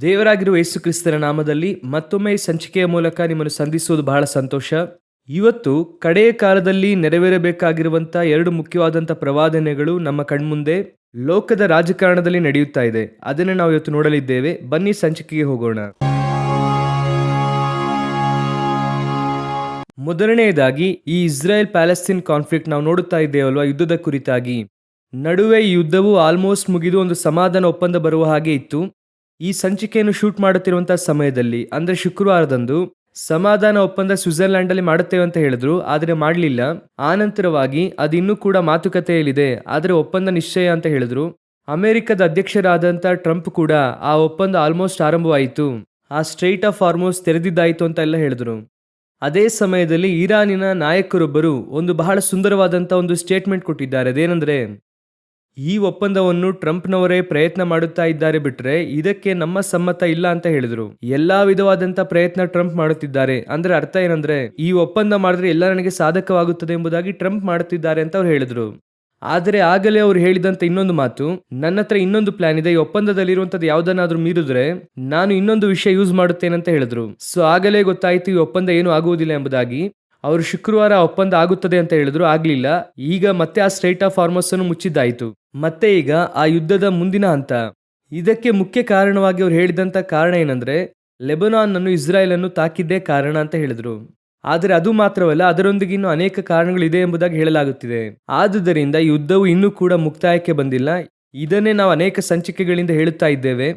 ದೇವರಾಗಿರುವ ಯೇಸು ಕ್ರಿಸ್ತನ ನಾಮದಲ್ಲಿ ಮತ್ತೊಮ್ಮೆ ಈ ಸಂಚಿಕೆಯ ಮೂಲಕ ನಿಮ್ಮನ್ನು ಸಂಧಿಸುವುದು ಬಹಳ ಸಂತೋಷ. ಇವತ್ತು ಕಡೆಯ ಕಾಲದಲ್ಲಿ ನೆರವೇರಬೇಕಾಗಿರುವಂಥ ಎರಡು ಮುಖ್ಯವಾದಂಥ ಪ್ರವಾದನೆಗಳು ನಮ್ಮ ಕಣ್ಮುಂದೆ ಲೋಕದ ರಾಜಕಾರಣದಲ್ಲಿ ನಡೆಯುತ್ತಾ ಇದೆ. ಅದನ್ನು ನಾವು ಇವತ್ತು ನೋಡಲಿದ್ದೇವೆ. ಬನ್ನಿ ಸಂಚಿಕೆಗೆ ಹೋಗೋಣ. ಮೊದಲನೆಯದಾಗಿ ಈ ಇಸ್ರಾಯೇಲ್ ಪ್ಯಾಲೆಸ್ತೀನ್ ಕಾನ್ಫ್ಲಿಕ್ಟ್ ನಾವು ನೋಡುತ್ತಾ ಇದ್ದೇವಲ್ವಾ, ಯುದ್ಧದ ಕುರಿತಾಗಿ. ನಡುವೆ ಈ ಯುದ್ಧವು ಆಲ್ಮೋಸ್ಟ್ ಮುಗಿದು ಒಂದು ಸಮಾಧಾನ ಒಪ್ಪಂದ ಬರುವ ಹಾಗೆ ಇತ್ತು. ಈ ಸಂಚಿಕೆಯನ್ನು ಶೂಟ್ ಮಾಡುತ್ತಿರುವಂತಹ ಸಮಯದಲ್ಲಿ ಅಂದ್ರೆ ಶುಕ್ರವಾರದಂದು ಸಮಾಧಾನ ಒಪ್ಪಂದ ಸ್ವಿಟ್ಜರ್ಲ್ಯಾಂಡ್ ಅಲ್ಲಿ ಮಾಡುತ್ತೇವೆ ಅಂತ ಹೇಳಿದ್ರು, ಆದರೆ ಮಾಡಲಿಲ್ಲ. ಆನಂತರವಾಗಿ ಅದು ಇನ್ನೂ ಕೂಡ ಮಾತುಕತೆಯಲ್ಲಿದೆ, ಆದರೆ ಒಪ್ಪಂದ ನಿಶ್ಚಯ ಅಂತ ಹೇಳಿದ್ರು. ಅಮೆರಿಕದ ಅಧ್ಯಕ್ಷರಾದಂಥ ಟ್ರಂಪ್ ಕೂಡ ಆ ಒಪ್ಪಂದ ಆಲ್ಮೋಸ್ಟ್ ಆರಂಭವಾಯಿತು, ಆ ಸ್ಟ್ರೈಟ್ ಆಫ್ ಹಾರ್ಮೋಸ್ ತೆರೆದಿದ್ದಾಯಿತು ಅಂತ ಎಲ್ಲ ಹೇಳಿದ್ರು. ಅದೇ ಸಮಯದಲ್ಲಿ ಇರಾನಿನ ನಾಯಕರೊಬ್ಬರು ಒಂದು ಬಹಳ ಸುಂದರವಾದಂಥ ಒಂದು ಸ್ಟೇಟ್ಮೆಂಟ್ ಕೊಟ್ಟಿದ್ದಾರೆ. ಅದೇನೆಂದ್ರೆ, ಈ ಒಪ್ಪಂದವನ್ನು ಟ್ರಂಪ್ನವರೇ ಪ್ರಯತ್ನ ಮಾಡುತ್ತಾ ಇದ್ದಾರೆ ಬಿಟ್ರೆ ಇದಕ್ಕೆ ನಮ್ಮ ಸಮ್ಮತ ಇಲ್ಲ ಅಂತ ಹೇಳಿದ್ರು. ಎಲ್ಲಾ ವಿಧವಾದಂತ ಪ್ರಯತ್ನ ಟ್ರಂಪ್ ಮಾಡುತ್ತಿದ್ದಾರೆ. ಅಂದ್ರೆ ಅರ್ಥ ಏನಂದ್ರೆ, ಈ ಒಪ್ಪಂದ ಮಾಡಿದ್ರೆ ಎಲ್ಲ ನನಗೆ ಸಾಧಕವಾಗುತ್ತದೆ ಎಂಬುದಾಗಿ ಟ್ರಂಪ್ ಮಾಡುತ್ತಿದ್ದಾರೆ ಅಂತ ಅವ್ರು ಹೇಳಿದ್ರು. ಆದರೆ ಆಗಲೇ ಅವ್ರು ಹೇಳಿದಂತ ಇನ್ನೊಂದು ಮಾತು, ನನ್ನ ಹತ್ರ ಇನ್ನೊಂದು ಪ್ಲಾನ್ ಇದೆ, ಈ ಒಪ್ಪಂದದಲ್ಲಿರುವಂತದ್ದು ಯಾವ್ದನ್ನಾದ್ರೂ ಮೀರಿದ್ರೆ ನಾನು ಇನ್ನೊಂದು ವಿಷಯ ಯೂಸ್ ಮಾಡುತ್ತೇನೆ ಅಂತ ಹೇಳಿದ್ರು. ಸೊ ಆಗಲೇ ಗೊತ್ತಾಯ್ತು ಈ ಒಪ್ಪಂದ ಏನು ಆಗುವುದಿಲ್ಲ ಎಂಬುದಾಗಿ. ಅವರು ಶುಕ್ರವಾರ ಒಪ್ಪಂದ ಆಗುತ್ತದೆ ಅಂತ ಹೇಳಿದ್ರು, ಆಗ್ಲಿಲ್ಲ. ಈಗ ಮತ್ತೆ ಆ ಸ್ಟ್ರೈಟ್ ಆಫ್ ಹಾರ್ಮೋಸ್ ಅನ್ನು ಮುಚ್ಚಿದ್ದಾಯ್ತು. ಮತ್ತೆ ಈಗ ಆ ಯುದ್ಧದ ಮುಂದಿನ ಹಂತ. ಇದಕ್ಕೆ ಮುಖ್ಯ ಕಾರಣವಾಗಿ ಅವ್ರು ಹೇಳಿದಂತ ಕಾರಣ ಏನಂದ್ರೆ, ಲೆಬನಾನ್ ಅನ್ನು ಇಸ್ರಾಯೇಲ್ ಅನ್ನು ತಾಕಿದ್ದೇ ಕಾರಣ ಅಂತ ಹೇಳಿದ್ರು. ಆದರೆ ಅದು ಮಾತ್ರವಲ್ಲ, ಅದರೊಂದಿಗೆ ಇನ್ನೂ ಅನೇಕ ಕಾರಣಗಳಿದೆ ಎಂಬುದಾಗಿ ಹೇಳಲಾಗುತ್ತಿದೆ. ಆದುದರಿಂದ ಯುದ್ಧವು ಇನ್ನೂ ಕೂಡ ಮುಕ್ತಾಯಕ್ಕೆ ಬಂದಿಲ್ಲ. ಇದನ್ನೇ ನಾವು ಅನೇಕ ಸಂಚಿಕೆಗಳಿಂದ ಹೇಳುತ್ತಾ ಇದ್ದೇವೆ.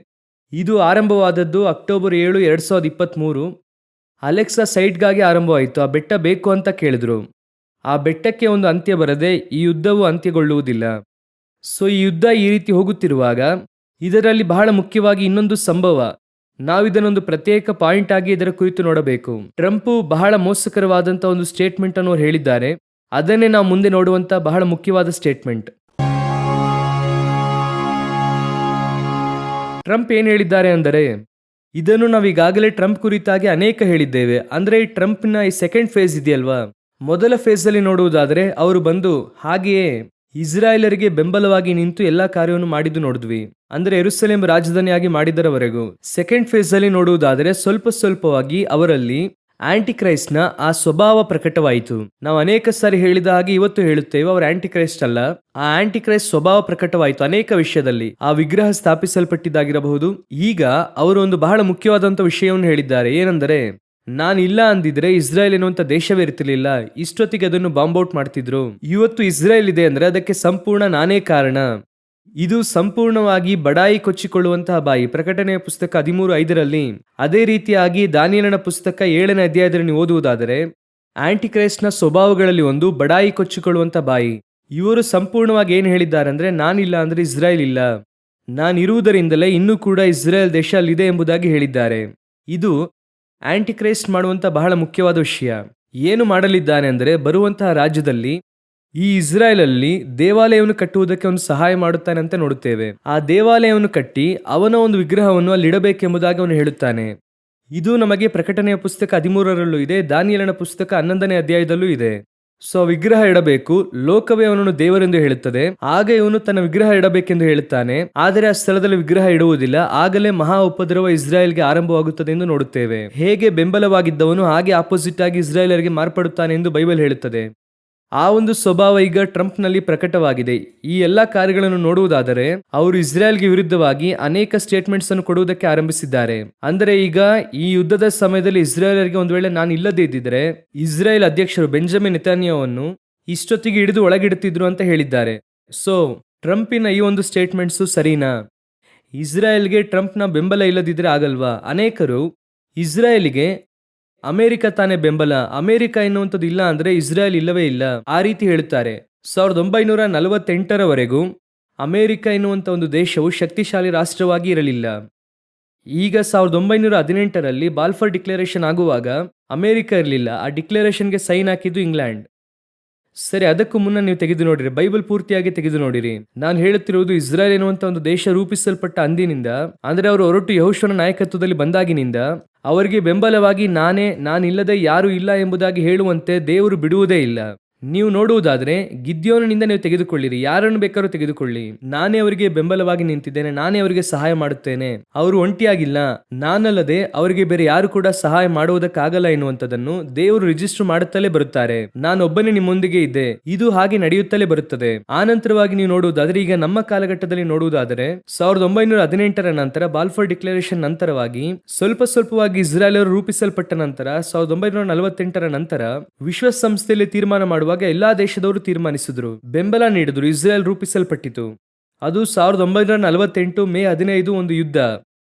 ಇದು ಆರಂಭವಾದದ್ದು ಅಕ್ಟೋಬರ್ 7, 2023. ಅಲೆಕ್ಸಾ ಸೈಟ್ಗಾಗಿ ಆರಂಭವಾಯಿತು. ಆ ಬೆಟ್ಟ ಬೇಕು ಅಂತ ಕೇಳಿದ್ರು. ಆ ಬೆಟ್ಟಕ್ಕೆ ಒಂದು ಅಂತ್ಯ ಬರದೆ ಈ ಯುದ್ಧವು ಅಂತ್ಯಗೊಳ್ಳುವುದಿಲ್ಲ. ಸೊ ಈ ಯುದ್ಧ ಈ ರೀತಿ ಹೋಗುತ್ತಿರುವಾಗ ಇದರಲ್ಲಿ ಬಹಳ ಮುಖ್ಯವಾಗಿ ಇನ್ನೊಂದು ಸಂಭವ, ನಾವಿದನ್ನೊಂದು ಪ್ರತ್ಯೇಕ ಪಾಯಿಂಟ್ ಆಗಿ ಇದರ ಕುರಿತು ನೋಡಬೇಕು. ಟ್ರಂಪ್ ಬಹಳ ಮೋಸಕರವಾದಂಥ ಒಂದು ಸ್ಟೇಟ್ಮೆಂಟ್ ಅನ್ನು ಅವ್ರು ಹೇಳಿದ್ದಾರೆ. ಅದನ್ನೇ ನಾವು ಮುಂದೆ ನೋಡುವಂತ ಬಹಳ ಮುಖ್ಯವಾದ ಸ್ಟೇಟ್ಮೆಂಟ್. ಟ್ರಂಪ್ ಏನ್ ಹೇಳಿದ್ದಾರೆ ಅಂದರೆ, ಇದನ್ನು ನಾವೀಗಾಗಲೇ ಟ್ರಂಪ್ ಕುರಿತಾಗಿ ಅನೇಕ ಹೇಳಿದ್ದೇವೆ. ಅಂದ್ರೆ ಈ ಟ್ರಂಪ್ನ ಈ ಸೆಕೆಂಡ್ ಫೇಸ್ ಇದೆಯಲ್ವಾ, ಮೊದಲ ಫೇಸ್ ಅಲ್ಲಿ ನೋಡುವುದಾದ್ರೆ ಅವರು ಬಂದು ಹಾಗೆಯೇ ಇಸ್ರಾಯೇಲರಿಗೆ ಬೆಂಬಲವಾಗಿ ನಿಂತು ಎಲ್ಲಾ ಕಾರ್ಯವನ್ನು ಮಾಡಿದ್ದು ನೋಡಿದ್ವಿ. ಅಂದ್ರೆ ಯೆರೂಸಲೇಮ್ ರಾಜಧಾನಿಯಾಗಿ ಮಾಡಿದರವರೆಗೂ. ಸೆಕೆಂಡ್ ಫೇಸ್ ಅಲ್ಲಿ ನೋಡುವುದಾದರೆ ಸ್ವಲ್ಪವಾಗಿ ಅವರಲ್ಲಿ ಆಂಟಿ ಕ್ರೈಸ್ಟ್ ನ ಆ ಸ್ವಭಾವ ಪ್ರಕಟವಾಯಿತು. ನಾವು ಅನೇಕ ಸಾರಿ ಹೇಳಿದ ಹಾಗೆ ಇವತ್ತು ಹೇಳುತ್ತೇವೆ, ಅವರು ಆಂಟಿ ಕ್ರೈಸ್ಟ್ ಅಲ್ಲ, ಆ ಆಂಟಿ ಕ್ರೈಸ್ಟ್ ಸ್ವಭಾವ ಪ್ರಕಟವಾಯಿತು ಅನೇಕ ವಿಷಯದಲ್ಲಿ. ಆ ವಿಗ್ರಹ ಸ್ಥಾಪಿಸಲ್ಪಟ್ಟಿದ್ದಾಗಿರಬಹುದು. ಈಗ ಅವರು ಒಂದು ಬಹಳ ಮುಖ್ಯವಾದಂತ ವಿಷಯವನ್ನು ಹೇಳಿದ್ದಾರೆ. ಏನೆಂದರೆ, ನಾನು ಇಲ್ಲ ಅಂದಿದ್ರೆ ಇಸ್ರಾಯೇಲ್ ಎನ್ನುವಂತ ದೇಶವೇ ಇರ್ತಿರ್ಲಿಲ್ಲ, ಇಷ್ಟೊತ್ತಿಗೆ ಅದನ್ನು ಬಾಂಬ್ ಔಟ್ ಮಾಡ್ತಿದ್ರು. ಇವತ್ತು ಇಸ್ರಾಯೇಲ್ ಇದೆ ಅಂದ್ರೆ ಅದಕ್ಕೆ ಸಂಪೂರ್ಣ ನಾನೇ ಕಾರಣ. ಇದು ಸಂಪೂರ್ಣವಾಗಿ ಬಡಾಯಿ ಕೊಚ್ಚಿಕೊಳ್ಳುವಂತಹ ಬಾಯಿ. ಪ್ರಕಟಣೆಯ ಪುಸ್ತಕ 13:5. ಅದೇ ರೀತಿಯಾಗಿ ದಾನಿಯೇಲನ ಪುಸ್ತಕ 7ನೇ ಅಧ್ಯಾಯದಲ್ಲಿ ನೀವು ಓದುವುದಾದರೆ, ಆಂಟಿ ಕ್ರೈಸ್ಟ್ ನ ಸ್ವಭಾವಗಳಲ್ಲಿ ಒಂದು ಬಡಾಯಿ ಕೊಚ್ಚಿಕೊಳ್ಳುವಂತ ಬಾಯಿ. ಇವರು ಸಂಪೂರ್ಣವಾಗಿ ಏನ್ ಹೇಳಿದ್ದಾರೆ ಅಂದ್ರೆ, ನಾನಿಲ್ಲ ಅಂದ್ರೆ ಇಸ್ರಾಯೇಲ್ ಇಲ್ಲ, ನಾನಿರುವುದರಿಂದಲೇ ಇನ್ನೂ ಕೂಡ ಇಸ್ರಾಯೇಲ್ ದೇಶ ಅಲ್ಲಿದೆ ಎಂಬುದಾಗಿ ಹೇಳಿದ್ದಾರೆ. ಇದು ಆಂಟಿ ಕ್ರೈಸ್ಟ್ ಮಾಡುವಂತ ಬಹಳ ಮುಖ್ಯವಾದ ವಿಷಯ. ಏನು ಮಾಡಲಿದ್ದಾನೆ ಅಂದರೆ, ಬರುವಂತಹ ರಾಜ್ಯದಲ್ಲಿ ಈ ಇಸ್ರಾಯೇಲ್ ಅಲ್ಲಿ ದೇವಾಲಯವನ್ನು ಕಟ್ಟುವುದಕ್ಕೆ ಒಂದು ಸಹಾಯ ಮಾಡುತ್ತಾನೆ ಅಂತ ನೋಡುತ್ತೇವೆ. ಆ ದೇವಾಲಯವನ್ನು ಕಟ್ಟಿ ಅವನ ಒಂದು ವಿಗ್ರಹವನ್ನು ಅಲ್ಲಿ ಇಡಬೇಕೆಂಬುದಾಗಿ ಅವನು ಹೇಳುತ್ತಾನೆ. ಇದು ನಮಗೆ ಪ್ರಕಟಣೆಯ ಪುಸ್ತಕ 13ರಲ್ಲೂ ಇದೆ, ದಾನಿಯೇಲನ ಪುಸ್ತಕ 11ನೇ ಅಧ್ಯಾಯದಲ್ಲೂ ಇದೆ. ಸೊ ವಿಗ್ರಹ ಇಡಬೇಕು, ಲೋಕವೇ ಅವನನ್ನು ದೇವರೆಂದು ಹೇಳುತ್ತದೆ. ಆಗ ಇವನು ತನ್ನ ವಿಗ್ರಹ ಇಡಬೇಕೆಂದು ಹೇಳುತ್ತಾನೆ, ಆದರೆ ಆ ಸ್ಥಳದಲ್ಲಿ ವಿಗ್ರಹ ಇಡುವುದಿಲ್ಲ. ಆಗಲೇ ಮಹಾ ಉಪದ್ರವ ಇಸ್ರಾಯೇಲ್ಗೆ ಆರಂಭವಾಗುತ್ತದೆ ಎಂದು ನೋಡುತ್ತೇವೆ. ಹೇಗೆ ಬೆಂಬಲವಾಗಿದ್ದವನು ಹಾಗೆ ಆಪೋಸಿಟ್ ಆಗಿ ಇಸ್ರಾಯೇಲರಿಗೆ ಮಾರ್ಪಡುತ್ತಾನೆ ಎಂದು ಬೈಬಲ್ ಹೇಳುತ್ತದೆ. ಆ ಒಂದು ಸ್ವಭಾವ ಈಗ ಟ್ರಂಪ್ ನಲ್ಲಿ ಪ್ರಕಟವಾಗಿದೆ. ಈ ಎಲ್ಲಾ ಕಾರ್ಯಗಳನ್ನು ನೋಡುವುದಾದರೆ ಅವರು ಇಸ್ರಾಯೇಲ್ಗೆ ವಿರುದ್ಧವಾಗಿ ಅನೇಕ ಸ್ಟೇಟ್ಮೆಂಟ್ಸ್ ಅನ್ನು ಕೊಡುವುದಕ್ಕೆ ಆರಂಭಿಸಿದ್ದಾರೆ. ಅಂದರೆ ಈಗ ಈ ಯುದ್ಧದ ಸಮಯದಲ್ಲಿ ಇಸ್ರಾಯೇಲರಿಗೆ ಒಂದು ವೇಳೆ ನಾನು ಇಲ್ಲದೇ ಇದ್ದಿದ್ರೆ ಇಸ್ರಾಯೇಲ್ ಅಧ್ಯಕ್ಷರು ಬೆಂಜಮಿನ್ ನೆತನ್ಯಾಹುವನ್ನು ಇಷ್ಟೊತ್ತಿಗೆ ಹಿಡಿದು ಒಳಗಿಡುತ್ತಿದ್ರು ಅಂತ ಹೇಳಿದ್ದಾರೆ. ಸೊ ಟ್ರಂಪಿನ ಈ ಒಂದು ಸ್ಟೇಟ್ಮೆಂಟ್ಸು ಸರಿನಾ? ಇಸ್ರಾಯೇಲ್ಗೆ ಟ್ರಂಪ್ನ ಬೆಂಬಲ ಇಲ್ಲದಿದ್ರೆ ಆಗಲ್ವಾ? ಅನೇಕರು ಇಸ್ರಾಯೇಲಿಗೆ ಅಮೆರಿಕ ತಾನೇ ಬೆಂಬಲ, ಅಮೆರಿಕ ಎನ್ನುವಂಥದ್ದು ಇಲ್ಲ ಅಂದ್ರೆ ಇಸ್ರಾಯೇಲ್ ಇಲ್ಲವೇ ಇಲ್ಲ, ಆ ರೀತಿ ಹೇಳುತ್ತಾರೆ. 1948ರವರೆಗೂ ಅಮೆರಿಕ ಎನ್ನುವಂಥ ಒಂದು ದೇಶವು ಶಕ್ತಿಶಾಲಿ ರಾಷ್ಟ್ರವಾಗಿ ಇರಲಿಲ್ಲ. ಈಗ 1918ರಲ್ಲಿ ಬಾಲ್ಫರ್ ಡಿಕ್ಲರೇಷನ್ ಆಗುವಾಗ ಅಮೆರಿಕ ಇರಲಿಲ್ಲ. ಆ ಡಿಕ್ಲರೇಷನ್ಗೆ ಸೈನ್ ಹಾಕಿದ್ದು ಇಂಗ್ಲೆಂಡ್. ಸರಿ, ಅದಕ್ಕೂ ಮುನ್ನ ನೀವು ತೆಗೆದು ನೋಡಿರಿ, ಬೈಬಲ್ ಪೂರ್ತಿಯಾಗಿ ತೆಗೆದು ನೋಡಿರಿ. ನಾನು ಹೇಳುತ್ತಿರುವುದು ಇಸ್ರಾಯೇಲ್ ಎನ್ನುವಂತ ಒಂದು ದೇಶ ರೂಪಿಸಲ್ಪಟ್ಟ ಅಂದಿನಿಂದ, ಅಂದ್ರೆ ಅವರು ಹೊರಟು ಯೆಹೋಶುವನ ನಾಯಕತ್ವದಲ್ಲಿ ಬಂದಾಗಿನಿಂದ ಅವರಿಗೆ ಬೆಂಬಲವಾಗಿ ನಾನಿಲ್ಲದೆ ಯಾರು ಇಲ್ಲ ಎಂಬುದಾಗಿ ಹೇಳುವಂತೆ ದೇವರು ಬಿಡುವುದೇ ಇಲ್ಲ. ನೀವು ನೋಡುವುದಾದ್ರೆ ಗಿದ್ಯೋನನಿಂದ ನೀವು ತೆಗೆದುಕೊಳ್ಳಿರಿ, ಯಾರನ್ನು ಬೇಕಾದ್ರೂ ತೆಗೆದುಕೊಳ್ಳಿ, ನಾನೇ ಅವರಿಗೆ ಬೆಂಬಲವಾಗಿ ನಿಂತಿದ್ದೇನೆ, ನಾನೇ ಅವರಿಗೆ ಸಹಾಯ ಮಾಡುತ್ತೇನೆ, ಅವರು ಒಂಟಿಯಾಗಿಲ್ಲ, ನಾನಲ್ಲದೆ ಅವರಿಗೆ ಬೇರೆ ಯಾರು ಕೂಡ ಸಹಾಯ ಮಾಡುವುದಕ್ಕಾಗಲ್ಲ ಎನ್ನುವಂಥದ್ದನ್ನು ದೇವರು ರಿಜಿಸ್ಟರ್ ಮಾಡುತ್ತಲೇ ಬರುತ್ತಾರೆ. ನಾನೊಬ್ಬನೇ ನಿಮ್ಮೊಂದಿಗೆ ಇದ್ದೆ, ಇದು ಹಾಗೆ ನಡೆಯುತ್ತಲೇ ಬರುತ್ತದೆ. ಆನಂತರವಾಗಿ ನೀವು ನೋಡುವುದಾದ್ರೆ ಈಗ ನಮ್ಮ ಕಾಲಘಟ್ಟದಲ್ಲಿ ನೋಡುವುದಾದರೆ 1918ರ ನಂತರ ಬಾಲ್ಫೋರ್ ಡಿಕ್ಲರೇಷನ್ ನಂತರವಾಗಿ ಸ್ವಲ್ಪವಾಗಿ ಇಸ್ರಾಯೇಲರು ರೂಪಿಸಲ್ಪಟ್ಟ ನಂತರ 1948ರ ನಂತರ ವಿಶ್ವಸಂಸ್ಥೆಯಲ್ಲಿ ತೀರ್ಮಾನ ಮಾಡುವಾಗ ಎಲ್ಲಾ ದೇಶದವರು ತೀರ್ಮಾನಿಸಿದ್ರು, ಬೆಂಬಲ ನೀಡಿದ್ರು, ಇಸ್ರಾಯೇಲ್ ರೂಪಿಸಲ್ಪಟ್ಟಿತು. ಅದು 1948 ಮೇ 15 ಒಂದು ಯುದ್ಧ.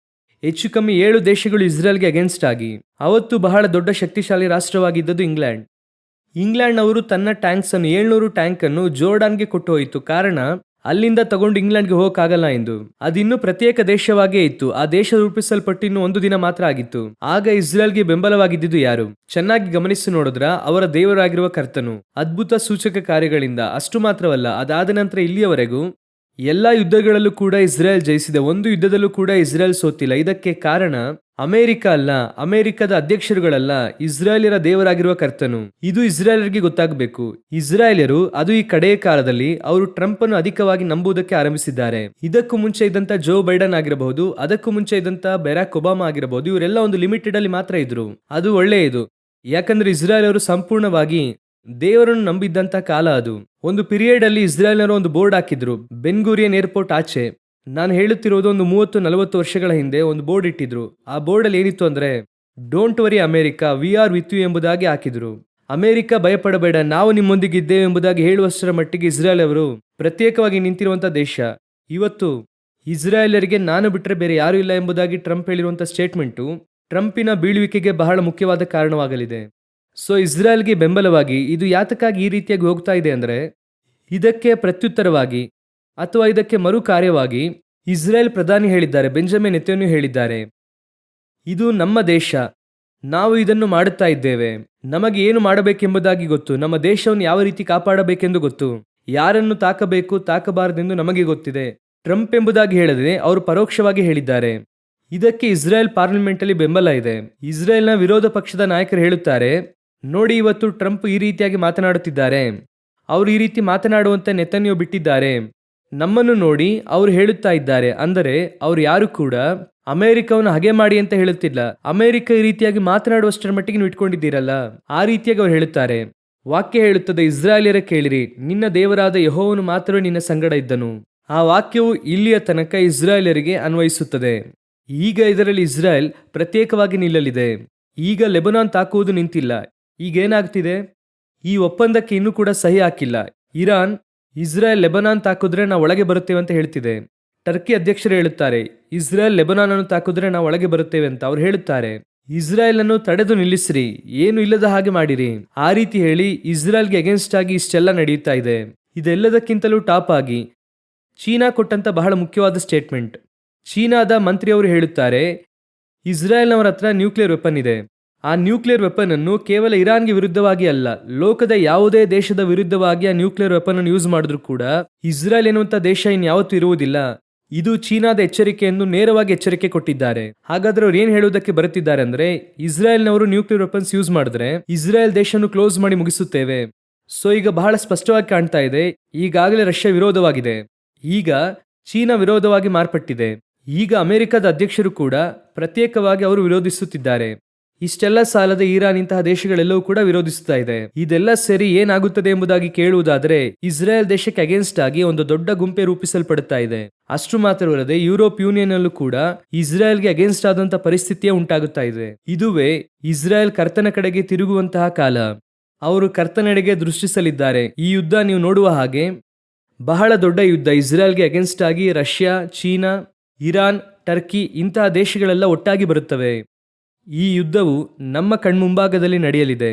ಹೆಚ್ಚು ಕಮ್ಮಿ 7 ದೇಶಗಳು ಇಸ್ರೇಲ್ಗೆ ಅಗೇನ್ಸ್ಟ್ ಆಗಿ. ಅವತ್ತು ಬಹಳ ದೊಡ್ಡ ಶಕ್ತಿಶಾಲಿ ರಾಷ್ಟ್ರವಾಗಿದ್ದದ್ದು ಇಂಗ್ಲೆಂಡ್ನವರು ತನ್ನ ಟ್ಯಾಂಕ್ಸ್ ಅನ್ನು 700 ಟ್ಯಾಂಕ್ ಅನ್ನು ಜೋರ್ಡಾನ್ಗೆ ಕೊಟ್ಟು ಹೋಯಿತು. ಕಾರಣ ಅಲ್ಲಿಂದ ತಗೊಂಡು ಇಂಗ್ಲೆಂಡ್ಗೆ ಹೋಗಕ್ಕಾಗಲ್ಲ ಎಂದು. ಅದಿನ್ನೂ ಪ್ರತ್ಯೇಕ ದೇಶವಾಗೇ ಇತ್ತು. ಆ ದೇಶ ರೂಪಿಸಲ್ಪಟ್ಟು ಇನ್ನು 1 ದಿನ ಮಾತ್ರ ಆಗಿತ್ತು. ಆಗ ಇಸ್ರೇಲ್ಗೆ ಬೆಂಬಲವಾಗಿದ್ದುದು ಯಾರು? ಚೆನ್ನಾಗಿ ಗಮನಿಸಿ ನೋಡಿದ್ರ ಅವರ ದೇವರಾಗಿರುವ ಕರ್ತನು. ಅದ್ಭುತ ಸೂಚಕ ಕಾರ್ಯಗಳಿಂದ. ಅಷ್ಟು ಮಾತ್ರವಲ್ಲ, ಅದಾದ ನಂತರ ಇಲ್ಲಿಯವರೆಗೂ ಎಲ್ಲಾ ಯುದ್ಧಗಳಲ್ಲೂ ಕೂಡ ಇಸ್ರೇಲ್ ಜಯಿಸಿದೆ. ಒಂದು ಯುದ್ಧದಲ್ಲೂ ಕೂಡ ಇಸ್ರೇಲ್ ಸೋತಿಲ್ಲ. ಇದಕ್ಕೆ ಕಾರಣ ಅಮೆರಿಕ ಅಲ್ಲ, ಅಮೆರಿಕದ ಅಧ್ಯಕ್ಷರುಗಳಲ್ಲ, ಇಸ್ರಾಯೇಲ್ಯರ ದೇವರಾಗಿರುವ ಕರ್ತನು. ಇದು ಇಸ್ರಾಯೇಲರಿಗೆ ಗೊತ್ತಾಗಬೇಕು. ಇಸ್ರಾಯೇಲ್ಯರು ಅದು ಈ ಕಡೆಯ ಕಾಲದಲ್ಲಿ ಅವರು ಟ್ರಂಪ್ ಅನ್ನು ಅಧಿಕವಾಗಿ ನಂಬುವುದಕ್ಕೆ ಆರಂಭಿಸಿದ್ದಾರೆ. ಇದಕ್ಕೂ ಮುಂಚೆ ಇದ್ದಂತ ಜೋ ಬೈಡನ್ ಆಗಿರಬಹುದು, ಅದಕ್ಕೂ ಮುಂಚೆ ಇದ್ದಂತ ಬೆರಾಕ್ ಒಬಾಮಾ ಆಗಿರಬಹುದು, ಇವರೆಲ್ಲ ಒಂದು ಲಿಮಿಟೆಡ್ ಅಲ್ಲಿ ಮಾತ್ರ ಇದ್ರು. ಅದು ಒಳ್ಳೆಯದು, ಯಾಕಂದ್ರೆ ಇಸ್ರಾಯೇಲರು ಸಂಪೂರ್ಣವಾಗಿ ದೇವರನ್ನು ನಂಬಿದ್ದಂತ ಕಾಲ ಅದು. ಒಂದು ಪೀರಿಯಡ್ ಅಲ್ಲಿ ಇಸ್ರಾಯೇಲ್ನರು ಒಂದು ಬೋರ್ಡ್ ಹಾಕಿದ್ರು, ಬೆನ್ ಗುರಿಯನ್ ಏರ್ಪೋರ್ಟ್ ಆಚೆ. ನಾನು ಹೇಳುತ್ತಿರೋದು ಒಂದು 30-40 ವರ್ಷಗಳ ಹಿಂದೆ ಒಂದು ಬೋರ್ಡ್ ಇಟ್ಟಿದ್ರು. ಆ ಬೋರ್ಡ್ ಅಲ್ಲಿ ಏನಿತ್ತು ಅಂದ್ರೆ, don't worry America, we are with you ಎಂಬುದಾಗಿ ಹಾಕಿದ್ರು. ಅಮೆರಿಕ ಭಯಪಡಬೇಡ, ನಾವು ನಿಮ್ಮೊಂದಿಗಿದ್ದೇವೆ ಎಂಬುದಾಗಿ ಹೇಳುವಷ್ಟರ ಮಟ್ಟಿಗೆ ಇಸ್ರಾಯೇಲ್ ಅವರು ಪ್ರತ್ಯೇಕವಾಗಿ ನಿಂತಿರುವಂತ ದೇಶ. ಇವತ್ತು ಇಸ್ರಾಯೇಲರಿಗೆ ನಾನು ಬಿಟ್ಟರೆ ಬೇರೆ ಯಾರು ಇಲ್ಲ ಎಂಬುದಾಗಿ ಟ್ರಂಪ್ ಹೇಳಿರುವಂತ ಸ್ಟೇಟ್ಮೆಂಟು ಟ್ರಂಪಿನ ಬೀಳುವಿಕೆಗೆ ಬಹಳ ಮುಖ್ಯವಾದ ಕಾರಣವಾಗಲಿದೆ. ಸೊ ಇಸ್ರಾಯೇಲ್ಗೆ ಬೆಂಬಲವಾಗಿ ಇದು ಯಾತಕ್ಕಾಗಿ ಈ ರೀತಿಯಾಗಿ ಹೋಗ್ತಾ ಇದೆ ಅಂದ್ರೆ, ಇದಕ್ಕೆ ಪ್ರತ್ಯುತ್ತರವಾಗಿ ಅಥವಾ ಇದಕ್ಕೆ ಮರು ಕಾರ್ಯವಾಗಿ ಇಸ್ರೇಲ್ ಪ್ರಧಾನಿ ಹೇಳಿದ್ದಾರೆ, ಬೆಂಜಮಿನ್ ನೆತನ್ಯಾಹು ಹೇಳಿದ್ದಾರೆ, ಇದು ನಮ್ಮ ದೇಶ, ನಾವು ಇದನ್ನು ಮಾಡುತ್ತಾ ಇದ್ದೇವೆ, ನಮಗೆ ಏನು ಮಾಡಬೇಕೆಂಬುದಾಗಿ ಗೊತ್ತು, ನಮ್ಮ ದೇಶವನ್ನು ಯಾವ ರೀತಿ ಕಾಪಾಡಬೇಕೆಂದು ಗೊತ್ತು, ಯಾರನ್ನು ತಾಕಬೇಕು ತಾಕಬಾರದೆಂದು ನಮಗೆ ಗೊತ್ತಿದೆ. ಟ್ರಂಪ್ ಎಂಬುದಾಗಿ ಹೇಳದೆ ಅವರು ಪರೋಕ್ಷವಾಗಿ ಹೇಳಿದ್ದಾರೆ. ಇದಕ್ಕೆ ಇಸ್ರೇಲ್ ಪಾರ್ಲಿಮೆಂಟ್ ಅಲ್ಲಿ ಬೆಂಬಲ ಇದೆ. ಇಸ್ರೇಲ್ನ ವಿರೋಧ ಪಕ್ಷದ ನಾಯಕರು ಹೇಳುತ್ತಾರೆ, ನೋಡಿ ಇವತ್ತು ಟ್ರಂಪ್ ಈ ರೀತಿಯಾಗಿ ಮಾತನಾಡುತ್ತಿದ್ದಾರೆ, ಅವರು ಈ ರೀತಿ ಮಾತನಾಡುವಂತೆ ನೆತನ್ಯಾಹು ಬಿಟ್ಟಿದ್ದಾರೆ, ನಮ್ಮನ್ನು ನೋಡಿ ಅವರು ಹೇಳುತ್ತಾ ಇದ್ದಾರೆ. ಅಂದರೆ ಅವರು ಯಾರು ಕೂಡ ಅಮೆರಿಕವನ್ನು ಹಗೆ ಮಾಡಿ ಅಂತ ಹೇಳುತ್ತಿಲ್ಲ. ಅಮೆರಿಕ ಈ ರೀತಿಯಾಗಿ ಮಾತನಾಡುವಷ್ಟರ ಮಟ್ಟಿಗೆ ನೀವು ಇಟ್ಕೊಂಡಿದ್ದೀರಲ್ಲ, ಆ ರೀತಿಯಾಗಿ ಅವರು ಹೇಳುತ್ತಾರೆ. ವಾಕ್ಯ ಹೇಳುತ್ತದೆ, ಇಸ್ರಾಯೇಲ್ಯರ ಕೇಳಿರಿ, ನಿನ್ನ ದೇವರಾದ ಯೆಹೋವನು ಮಾತ್ರ ನಿನ್ನ ಸಂಗಡ ಇದ್ದನು. ಆ ವಾಕ್ಯವು ಇಲ್ಲಿಯ ತನಕ ಇಸ್ರಾಯೇಲ್ಯರಿಗೆ ಅನ್ವಯಿಸುತ್ತದೆ. ಈಗ ಇದರಲ್ಲಿ ಇಸ್ರಾಯೇಲ್ ಪ್ರತ್ಯೇಕವಾಗಿ ನಿಲ್ಲಲಿದೆ. ಈಗ ಲೆಬನಾನ್ ತಾಕುವುದು ನಿಂತಿಲ್ಲ. ಈಗೇನಾಗ್ತಿದೆ, ಈ ಒಪ್ಪಂದಕ್ಕೆ ಇನ್ನೂ ಕೂಡ ಸಹಿ ಹಾಕಿಲ್ಲ. ಇರಾನ್ ಇಸ್ರಾಯೇಲ್ ಲೆಬನಾನ್ ತಾಕಿದ್ರೆ ನಾವು ಒಳಗೆ ಬರುತ್ತೇವೆ ಅಂತ ಹೇಳ್ತಿದೆ. ಟರ್ಕಿ ಅಧ್ಯಕ್ಷರು ಹೇಳುತ್ತಾರೆ, ಇಸ್ರಾಯೇಲ್ ಲೆಬನಾನ್ ಅನ್ನು ತಾಕಿದ್ರೆ ನಾವು ಒಳಗೆ ಬರುತ್ತೇವೆ ಅಂತ. ಅವ್ರು ಹೇಳುತ್ತಾರೆ, ಇಸ್ರಾಯೇಲ್ ಅನ್ನು ತಡೆದು ನಿಲ್ಲಿಸ್ರಿ, ಏನು ಇಲ್ಲದ ಹಾಗೆ ಮಾಡಿರಿ. ಆ ರೀತಿ ಹೇಳಿ ಇಸ್ರಾಯೇಲ್ಗೆ ಅಗೇನ್ಸ್ಟ್ ಆಗಿ ಇಷ್ಟೆಲ್ಲ ನಡೆಯುತ್ತಾ ಇದೆ. ಇದೆಲ್ಲದಕ್ಕಿಂತಲೂ ಟಾಪ್ ಆಗಿ ಚೀನಾ ಕೊಟ್ಟಂತ ಬಹಳ ಮುಖ್ಯವಾದ ಸ್ಟೇಟ್ಮೆಂಟ್. ಚೀನಾದ ಮಂತ್ರಿಯವರು ಹೇಳುತ್ತಾರೆ, ಇಸ್ರಾಯೇಲ್ನವರ ಹತ್ರ ನ್ಯೂಕ್ಲಿಯರ್ ವೆಪನ್ ಇದೆ. ಆ ನ್ಯೂಕ್ಲಿಯರ್ ವೆಪನ್ ಅನ್ನು ಕೇವಲ ಇರಾನ್ಗೆ ವಿರುದ್ಧವಾಗಿ ಅಲ್ಲ, ಲೋಕದ ಯಾವುದೇ ದೇಶದ ವಿರುದ್ಧವಾಗಿ ಆ ನ್ಯೂಕ್ಲಿಯರ್ ವೆಪನ್ ಅನ್ನು ಯೂಸ್ ಮಾಡಿದ್ರು ಕೂಡ ಇಸ್ರಾಯೇಲ್ ಎನ್ನುವಂತ ದೇಶ ಇನ್ಯಾವತ್ತೂ ಇರುವುದಿಲ್ಲ. ಇದು ಚೀನಾದ ಎಚ್ಚರಿಕೆಯನ್ನು ನೇರವಾಗಿ ಎಚ್ಚರಿಕೆ ಕೊಟ್ಟಿದ್ದಾರೆ. ಹಾಗಾದ್ರೆ ಅವ್ರು ಏನ್ ಹೇಳುವುದಕ್ಕೆ ಬರುತ್ತಿದ್ದಾರೆ ಅಂದ್ರೆ, ಇಸ್ರಾಯೇಲ್ನವರು ನ್ಯೂಕ್ಲಿಯರ್ ವೆಪನ್ಸ್ ಯೂಸ್ ಮಾಡಿದ್ರೆ ಇಸ್ರಾಯೇಲ್ ದೇಶವನ್ನು ಕ್ಲೋಸ್ ಮಾಡಿ ಮುಗಿಸುತ್ತೇವೆ. ಸೊ ಈಗ ಬಹಳ ಸ್ಪಷ್ಟವಾಗಿ ಕಾಣ್ತಾ ಇದೆ, ಈಗಾಗಲೇ ರಷ್ಯಾ ವಿರೋಧವಾಗಿದೆ, ಈಗ ಚೀನಾ ವಿರೋಧವಾಗಿ ಮಾರ್ಪಟ್ಟಿದೆ. ಈಗ ಅಮೆರಿಕದ ಅಧ್ಯಕ್ಷರು ಕೂಡ ಪ್ರತ್ಯೇಕವಾಗಿ ಅವರು ವಿರೋಧಿಸುತ್ತಿದ್ದಾರೆ. ಇಷ್ಟೆಲ್ಲ ಸಾಲದ ಇರಾನ್ ಇಂತಹ ದೇಶಗಳೆಲ್ಲವೂ ಕೂಡ ವಿರೋಧಿಸುತ್ತಾ ಇದೆ. ಇದೆಲ್ಲ ಸೇರಿ ಏನಾಗುತ್ತದೆ ಎಂಬುದಾಗಿ ಕೇಳುವುದಾದರೆ, ಇಸ್ರೇಲ್ ದೇಶಕ್ಕೆ ಅಗೇನ್ಸ್ಟ್ ಆಗಿ ಒಂದು ದೊಡ್ಡ ಗುಂಪೆ ರೂಪಿಸಲ್ಪಡುತ್ತಾ ಇದೆ. ಅಷ್ಟು ಮಾತ್ರವಲ್ಲದೆ ಯುರೋಪ್ ಯೂನಿಯನ್ ಅಲ್ಲೂ ಕೂಡ ಇಸ್ರೇಲ್ಗೆ ಅಗೇನ್ಸ್ಟ್ ಆದಂತಹ ಪರಿಸ್ಥಿತಿಯೇ ಉಂಟಾಗುತ್ತಾ ಇದೆ. ಇದುವೇ ಇಸ್ರೇಲ್ ಕರ್ತನ ಕಡೆಗೆ ತಿರುಗುವಂತಹ ಕಾಲ. ಅವರು ಕರ್ತನೆಡೆಗೆ ದೃಷ್ಟಿಸಲಿದ್ದಾರೆ. ಈ ಯುದ್ಧ ನೀವು ನೋಡುವ ಹಾಗೆ ಬಹಳ ದೊಡ್ಡ ಯುದ್ಧ. ಇಸ್ರೇಲ್ಗೆ ಅಗೇನ್ಸ್ಟ್ ಆಗಿ ರಷ್ಯಾ, ಚೀನಾ, ಇರಾನ್, ಟರ್ಕಿ ಇಂತಹ ದೇಶಗಳೆಲ್ಲ ಒಟ್ಟಾಗಿ ಬರುತ್ತವೆ. ಈ ಯುದ್ಧವು ನಮ್ಮ ಕಣ್ಮುಂಭಾಗದಲ್ಲಿ ನಡೆಯಲಿದೆ.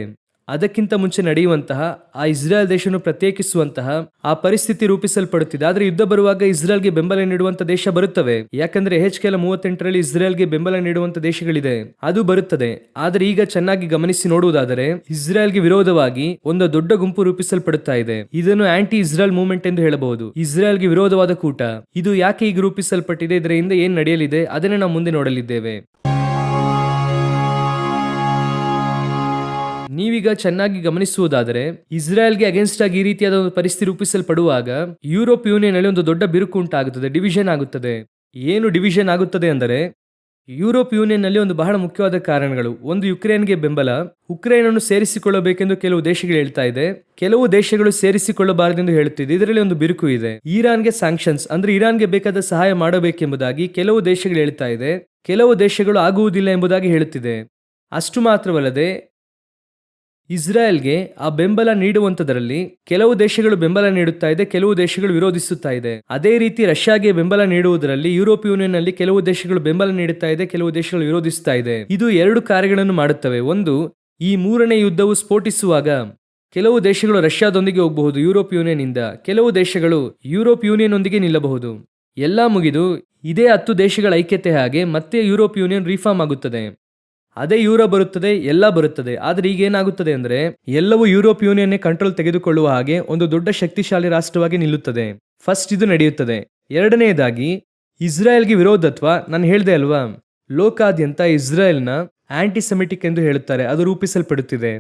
ಅದಕ್ಕಿಂತ ಮುಂಚೆ ನಡೆಯುವಂತಹ ಆ ಇಸ್ರೇಲ್ ದೇಶವನ್ನು ಪ್ರತ್ಯೇಕಿಸುವಂತಹ ಆ ಪರಿಸ್ಥಿತಿ ರೂಪಿಸಲ್ಪಡುತ್ತಿದೆ. ಆದ್ರೆ ಯುದ್ಧ ಬರುವಾಗ ಇಸ್ರೇಲ್ಗೆ ಬೆಂಬಲ ನೀಡುವಂತ ದೇಶ ಬರುತ್ತವೆ. ಯಾಕಂದ್ರೆ HKL 38ರಲ್ಲಿ ಇಸ್ರೇಲ್ಗೆ ಬೆಂಬಲ ನೀಡುವಂತ ದೇಶಗಳಿದೆ, ಅದು ಬರುತ್ತದೆ. ಆದ್ರೆ ಈಗ ಚೆನ್ನಾಗಿ ಗಮನಿಸಿ ನೋಡುವುದಾದರೆ, ಇಸ್ರೇಲ್ಗೆ ವಿರೋಧವಾಗಿ ಒಂದು ದೊಡ್ಡ ಗುಂಪು ರೂಪಿಸಲ್ಪಡುತ್ತಾ ಇದೆ. ಇದನ್ನು ಆಂಟಿ ಇಸ್ರೇಲ್ ಮೂವ್ಮೆಂಟ್ ಎಂದು ಹೇಳಬಹುದು. ಇಸ್ರೇಲ್ಗೆ ವಿರೋಧವಾದ ಕೂಟ. ಇದು ಯಾಕೆ ಈಗ ರೂಪಿಸಲ್ಪಟ್ಟಿದೆ, ಇದರ ಹಿಂದೆ ಏನ್ ನಡೆಯಲಿದೆ, ಅದನ್ನೇ ನಾವು ಮುಂದೆ ನೋಡಲಿದ್ದೇವೆ. ನೀವೀಗ ಚೆನ್ನಾಗಿ ಗಮನಿಸುವುದಾದರೆ ಇಸ್ರಾಯೇಲ್ಗೆ ಅಗೇನ್ಸ್ಟ್ ಆಗಿ ಈ ರೀತಿಯಾದ ಒಂದು ಪರಿಸ್ಥಿತಿ ರೂಪಿಸಲ್ಪಡುವಾಗ ಯುರೋಪ್ ಯೂನಿಯನ್ ಅಲ್ಲಿ ಒಂದು ದೊಡ್ಡ ಬಿರುಕು ಉಂಟಾಗುತ್ತದೆ, ಡಿವಿಷನ್ ಆಗುತ್ತದೆ. ಏನು ಡಿವಿಷನ್ ಆಗುತ್ತದೆ ಅಂದರೆ ಯುರೋಪ್ ಯೂನಿಯನ್ ನಲ್ಲಿ ಒಂದು ಬಹಳ ಮುಖ್ಯವಾದ ಕಾರಣಗಳು. ಒಂದು, ಯುಕ್ರೇನ್ಗೆ ಬೆಂಬಲ. ಉಕ್ರೇನ್ ಅನ್ನು ಸೇರಿಸಿಕೊಳ್ಳಬೇಕೆಂದು ಕೆಲವು ದೇಶಗಳು ಹೇಳ್ತಾ ಇದೆ, ಕೆಲವು ದೇಶಗಳು ಸೇರಿಸಿಕೊಳ್ಳಬಾರದೆಂದು ಹೇಳುತ್ತಿದೆ. ಇದರಲ್ಲಿ ಒಂದು ಬಿರುಕು ಇದೆ. ಇರಾನ್ಗೆ ಸ್ಯಾಂಕ್ಷನ್ಸ್ ಅಂದ್ರೆ ಇರಾನ್ಗೆ ಬೇಕಾದ ಸಹಾಯ ಮಾಡಬೇಕೆಂಬುದಾಗಿ ಕೆಲವು ದೇಶಗಳು ಹೇಳ್ತಾ ಇದೆ, ಕೆಲವು ದೇಶಗಳು ಆಗುವುದಿಲ್ಲ ಎಂಬುದಾಗಿ ಹೇಳುತ್ತಿದೆ. ಅಷ್ಟು ಮಾತ್ರವಲ್ಲದೆ ಇಸ್ರಾಯೇಲ್ಗೆ ಆ ಬೆಂಬಲ ನೀಡುವಂತದರಲ್ಲಿ ಕೆಲವು ದೇಶಗಳು ಬೆಂಬಲ ನೀಡುತ್ತಾ ಇದೆ, ಕೆಲವು ದೇಶಗಳು ವಿರೋಧಿಸುತ್ತಾ ಇದೆ. ಅದೇ ರೀತಿ ರಷ್ಯಾಗೆ ಬೆಂಬಲ ನೀಡುವುದರಲ್ಲಿ ಯುರೋಪ್ ಯೂನಿಯನ್ ನಲ್ಲಿ ಕೆಲವು ದೇಶಗಳು ಬೆಂಬಲ ನೀಡುತ್ತಾ ಇದೆ, ಕೆಲವು ದೇಶಗಳು ವಿರೋಧಿಸುತ್ತಾ ಇದೆ. ಇದು ಎರಡು ಕಾರ್ಯಗಳನ್ನು ಮಾಡುತ್ತವೆ. ಒಂದು, ಈ ಮೂರನೇ ಯುದ್ಧವು ಸ್ಫೋಟಿಸುವಾಗ ಕೆಲವು ದೇಶಗಳು ರಷ್ಯಾದೊಂದಿಗೆ ಹೋಗಬಹುದು ಯುರೋಪ್ ಯೂನಿಯನ್ ಇಂದ, ಕೆಲವು ದೇಶಗಳು ಯುರೋಪ್ ಯೂನಿಯನ್ ಒಂದಿಗೆ ನಿಲ್ಲಬಹುದು. ಎಲ್ಲಾ ಮುಗಿದು ಇದೇ 10 ದೇಶಗಳ ಐಕ್ಯತೆ ಹಾಗೆ ಮತ್ತೆ ಯುರೋಪ್ ಯೂನಿಯನ್ ರಿಫಾರ್ಮ್ ಆಗುತ್ತದೆ. ಅದೇ ಯೂರೋ ಬರುತ್ತದೆ, ಎಲ್ಲ ಬರುತ್ತದೆ. ಆದ್ರೆ ಈಗ ಏನಾಗುತ್ತದೆ ಅಂದ್ರೆ ಎಲ್ಲವೂ ಯುರೋಪ್ ಯೂನಿಯನ್ ಕಂಟ್ರೋಲ್ ತೆಗೆದುಕೊಳ್ಳುವ ಹಾಗೆ ಒಂದು ದೊಡ್ಡ ಶಕ್ತಿಶಾಲಿ ರಾಷ್ಟ್ರವಾಗಿ ನಿಲ್ಲುತ್ತದೆ. ಫಸ್ಟ್ ಇದು ನಡೆಯುತ್ತದೆ. ಎರಡನೆಯದಾಗಿ ಇಸ್ರಾಯೇಲ್ಗೆ ವಿರೋಧತ್ವ, ನಾನು ಹೇಳ್ದೆ ಅಲ್ವಾ, ಲೋಕಾದ್ಯಂತ ಇಸ್ರಾಯೇಲ್ನ ಆಂಟಿಸೆಮಿಟಿಕ್ ಎಂದು ಹೇಳುತ್ತಾರೆ, ಅದು ರೂಪಿಸಲ್ಪಡುತ್ತಿದೆ.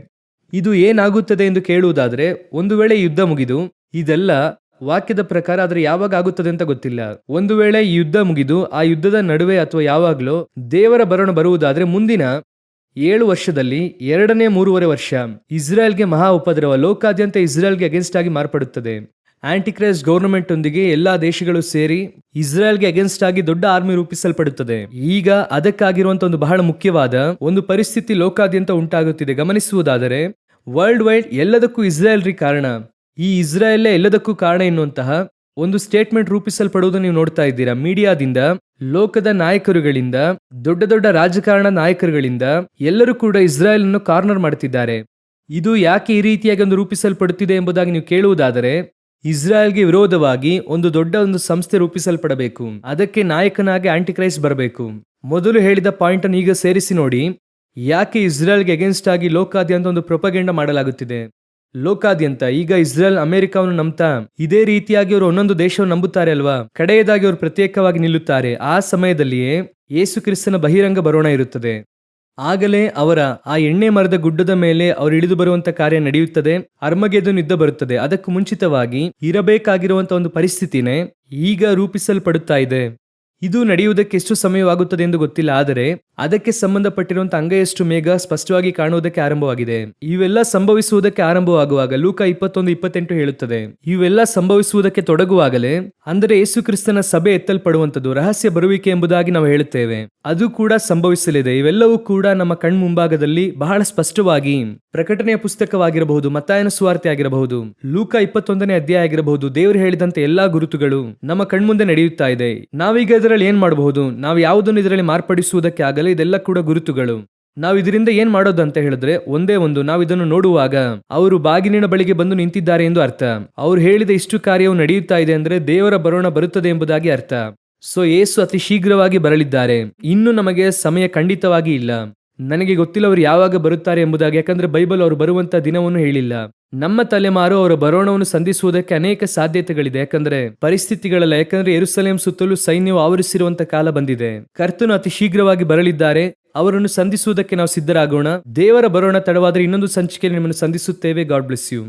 ಇದು ಏನಾಗುತ್ತದೆ ಎಂದು ಕೇಳುವುದಾದ್ರೆ, ಒಂದು ವೇಳೆ ಯುದ್ಧ ಮುಗಿದು, ಇದೆಲ್ಲ ವಾಕ್ಯದ ಪ್ರಕಾರ ಆದ್ರೆ ಯಾವಾಗ ಆಗುತ್ತದೆ ಅಂತ ಗೊತ್ತಿಲ್ಲ, ಒಂದು ವೇಳೆ ಈ ಯುದ್ಧ ಮುಗಿದು ಆ ಯುದ್ಧದ ನಡುವೆ ಅಥವಾ ಯಾವಾಗಲೂ ದೇವರ ಬರೋಣ ಬರುವುದಾದ್ರೆ ಮುಂದಿನ 7 ವರ್ಷದಲ್ಲಿ 2ನೇ 3.5 ವರ್ಷ ಇಸ್ರಾಯೇಲ್ಗೆ ಮಹಾ ಉಪದ್ರವ, ಲೋಕಾದ್ಯಂತ ಇಸ್ರಾಯೇಲ್ಗೆ ಅಗೇನ್ಸ್ಟ್ ಆಗಿ ಮಾರ್ಪಡುತ್ತದೆ. ಆಂಟಿಕ್ರೈಸ್ಟ್ ಗವರ್ನಮೆಂಟ್ ಒಂದಿಗೆ ಎಲ್ಲಾ ದೇಶಗಳು ಸೇರಿ ಇಸ್ರಾಯೇಲ್ಗೆ ಅಗೇನ್ಸ್ಟ್ ಆಗಿ ದೊಡ್ಡ ಆರ್ಮಿ ರೂಪಿಸಲ್ಪಡುತ್ತದೆ. ಈಗ ಅದಕ್ಕಾಗಿರುವಂತ ಒಂದು ಬಹಳ ಮುಖ್ಯವಾದ ಒಂದು ಪರಿಸ್ಥಿತಿ ಲೋಕಾದ್ಯಂತ ಉಂಟಾಗುತ್ತಿದೆ. ಗಮನಿಸುವುದಾದರೆ ವರ್ಲ್ಡ್ ವೈಡ್ ಎಲ್ಲದಕ್ಕೂ ಇಸ್ರಾಯೇಲ್ ಕಾರಣ, ಈ ಇಸ್ರಾಯೇಲೇ ಎಲ್ಲದಕ್ಕೂ ಕಾರಣ ಎನ್ನುವಂತಹ ಒಂದು ಸ್ಟೇಟ್ಮೆಂಟ್ ರೂಪಿಸಲ್ಪಡುವುದು ನೀವು ನೋಡ್ತಾ ಇದ್ದೀರಾ. ಮೀಡಿಯಾದಿಂದ, ಲೋಕದ ನಾಯಕರುಗಳಿಂದ, ದೊಡ್ಡ ದೊಡ್ಡ ರಾಜಕಾರಣ ನಾಯಕರುಗಳಿಂದ ಎಲ್ಲರೂ ಕೂಡ ಇಸ್ರಾಯೇಲ್ ಅನ್ನು ಕಾರ್ನರ್ ಮಾಡುತ್ತಿದ್ದಾರೆ. ಇದು ಯಾಕೆ ಈ ರೀತಿಯಾಗಿ ಒಂದು ರೂಪಿಸಲ್ಪಡುತ್ತಿದೆ ಎಂಬುದಾಗಿ ನೀವು ಕೇಳುವುದಾದರೆ, ಇಸ್ರಾಯೇಲ್ಗೆ ವಿರೋಧವಾಗಿ ಒಂದು ದೊಡ್ಡ ಒಂದು ಸಂಸ್ಥೆ ರೂಪಿಸಲ್ಪಡಬೇಕು, ಅದಕ್ಕೆ ನಾಯಕನಾಗಿ ಆಂಟಿಕ್ರೈಸ್ಟ್ ಬರಬೇಕು. ಮೊದಲು ಹೇಳಿದ ಪಾಯಿಂಟ್ ಅನ್ನು ಈಗ ಸೇರಿಸಿ ನೋಡಿ. ಯಾಕೆ ಇಸ್ರಾಯೇಲ್ಗೆ ಅಗೇನ್ಸ್ಟ್ ಆಗಿ ಲೋಕಾದ್ಯಂತ ಒಂದು ಪ್ರೊಪಗೆಂಡ ಮಾಡಲಾಗುತ್ತಿದೆ? ಲೋಕಾದ್ಯಂತ ಈಗ ಇಸ್ರೇಲ್ ಅಮೆರಿಕವನ್ನು ನಂಬ್ತಾ ಇದೇ ರೀತಿಯಾಗಿ ಅವರು ಒಂದೊಂದು ದೇಶವನ್ನು ನಂಬುತ್ತಾರೆ ಅಲ್ವಾ, ಕಡೆಯದಾಗಿ ಅವರು ಪ್ರತ್ಯೇಕವಾಗಿ ನಿಲ್ಲುತ್ತಾರೆ. ಆ ಸಮಯದಲ್ಲಿಯೇ ಯೇಸು ಕ್ರಿಸ್ತನ ಬಹಿರಂಗ ಬರೋಣ ಇರುತ್ತದೆ. ಆಗಲೇ ಅವರ ಆ ಎಣ್ಣೆ ಮರದ ಗುಡ್ಡದ ಮೇಲೆ ಅವರು ಇಳಿದು ಬರುವಂತ ಕಾರ್ಯ ನಡೆಯುತ್ತದೆ. ಅರ್ಮಗೆದೋನ್ ಯುದ್ಧ ಬರುತ್ತದೆ. ಅದಕ್ಕೂ ಮುಂಚಿತವಾಗಿ ಇರಬೇಕಾಗಿರುವಂತಹ ಒಂದು ಪರಿಸ್ಥಿತಿನೇ ಈಗ ರೂಪಿಸಲ್ಪಡುತ್ತಾ ಇದೆ. ಇದು ನಡೆಯುವುದಕ್ಕೆ ಎಷ್ಟು ಸಮಯವಾಗುತ್ತದೆ ಎಂದು ಗೊತ್ತಿಲ್ಲ, ಆದರೆ ಅದಕ್ಕೆ ಸಂಬಂಧಪಟ್ಟಿರುವಂತಹ ಅಂಗೈಯಷ್ಟು ಮೇಘ ಸ್ಪಷ್ಟವಾಗಿ ಕಾಣುವುದಕ್ಕೆ ಆರಂಭವಾಗಿದೆ. ಇವೆಲ್ಲ ಸಂಭವಿಸುವುದಕ್ಕೆ ಆರಂಭವಾಗುವಾಗ ಲೂಕ 21:28 ಹೇಳುತ್ತದೆ, ಇವೆಲ್ಲ ಸಂಭವಿಸುವುದಕ್ಕೆ ತೊಡಗುವಾಗಲೇ, ಅಂದರೆ ಯೇಸು ಕ್ರಿಸ್ತನ ಸಭೆ ಎತ್ತಲ್ಪಡುವಂಥದ್ದು ರಹಸ್ಯ ಬರುವಿಕೆ ಎಂಬುದಾಗಿ ನಾವು ಹೇಳುತ್ತೇವೆ, ಅದು ಕೂಡ ಸಂಭವಿಸಲಿದೆ. ಇವೆಲ್ಲವೂ ಕೂಡ ನಮ್ಮ ಕಣ್ಮುಂಭಾಗದಲ್ಲಿ ಬಹಳ ಸ್ಪಷ್ಟವಾಗಿ ಪ್ರಕಟಣೆಯ ಪುಸ್ತಕವಾಗಿರಬಹುದು, ಮತ್ತಾಯನ ಸುವಾರ್ತೆ ಆಗಿರಬಹುದು, ಲೂಕ 21ನೇ ಅಧ್ಯಾಯ ಆಗಿರಬಹುದು, ದೇವರು ಹೇಳಿದಂತೆ ಎಲ್ಲಾ ಗುರುತುಗಳು ನಮ್ಮ ಕಣ್ಮುಂದೆ ನಡೆಯುತ್ತಾ ಇದೆ. ನಾವೀಗ ಇದರಲ್ಲಿ ಏನ್ ಮಾಡಬಹುದು? ನಾವು ಯಾವುದನ್ನು ಇದರಲ್ಲಿ ಮಾರ್ಪಡಿಸುವುದಕ್ಕೆ ಆಗಲ್ಲ. ಇದೆಲ್ಲ ಕೂಡ ಗುರುತುಗಳು. ನಾವು ಇದರಿಂದ ಏನ್ ಮಾಡೋದು ಅಂತ ಹೇಳಿದ್ರೆ ಒಂದೇ ಒಂದು, ನಾವು ಇದನ್ನು ನೋಡುವಾಗ ಅವರು ಬಾಗಿಲಿನ ಬಳಿಗೆ ಬಂದು ನಿಂತಿದ್ದಾರೆ ಎಂದು ಅರ್ಥ. ಅವರು ಹೇಳಿದ ಇಷ್ಟು ಕಾರ್ಯವು ನಡೆಯುತ್ತಾ ಇದೆ ಅಂದ್ರೆ ದೇವರ ಬರೋಣ ಬರುತ್ತದೆ ಎಂಬುದಾಗಿ ಅರ್ಥ. ಸೊ ಯೇಸು ಅತಿ ಶೀಘ್ರವಾಗಿ ಬರಲಿದ್ದಾರೆ. ಇನ್ನು ನಮಗೆ ಸಮಯ ಖಂಡಿತವಾಗಿ ಇಲ್ಲ. ನನಗೆ ಗೊತ್ತಿಲ್ಲ ಅವರು ಯಾವಾಗ ಬರುತ್ತಾರೆ ಎಂಬುದಾಗಿ, ಯಾಕಂದ್ರೆ ಬೈಬಲ್ ಅವರು ಬರುವಂತ ದಿನವನ್ನು ಹೇಳಿಲ್ಲ. ನಮ್ಮ ತಲೆಮಾರು ಅವರ ಬರೋಣವನ್ನು ಸಂಧಿಸುವುದಕ್ಕೆ ಅನೇಕ ಸಾಧ್ಯತೆಗಳಿದೆ, ಯಾಕಂದ್ರೆ ಪರಿಸ್ಥಿತಿಗಳಲ್ಲ, ಯಾಕಂದ್ರೆ ಯೆರೂಸಲೇಮ್ ಸುತ್ತಲೂ ಸೈನ್ಯವು ಆವರಿಸಿರುವಂತ ಕಾಲ ಬಂದಿದೆ. ಕರ್ತನು ಅತಿ ಶೀಘ್ರವಾಗಿ ಬರಲಿದ್ದಾರೆ. ಅವರನ್ನು ಸಂಧಿಸುವುದಕ್ಕೆ ನಾವು ಸಿದ್ಧರಾಗೋಣ. ದೇವರ ಬರೋಣ ತಡವಾದರೆ ಇನ್ನೊಂದು ಸಂಚಿಕೆಯಲ್ಲಿ ನಿಮ್ಮನ್ನು ಸಂಧಿಸುತ್ತೇವೆ. God bless you.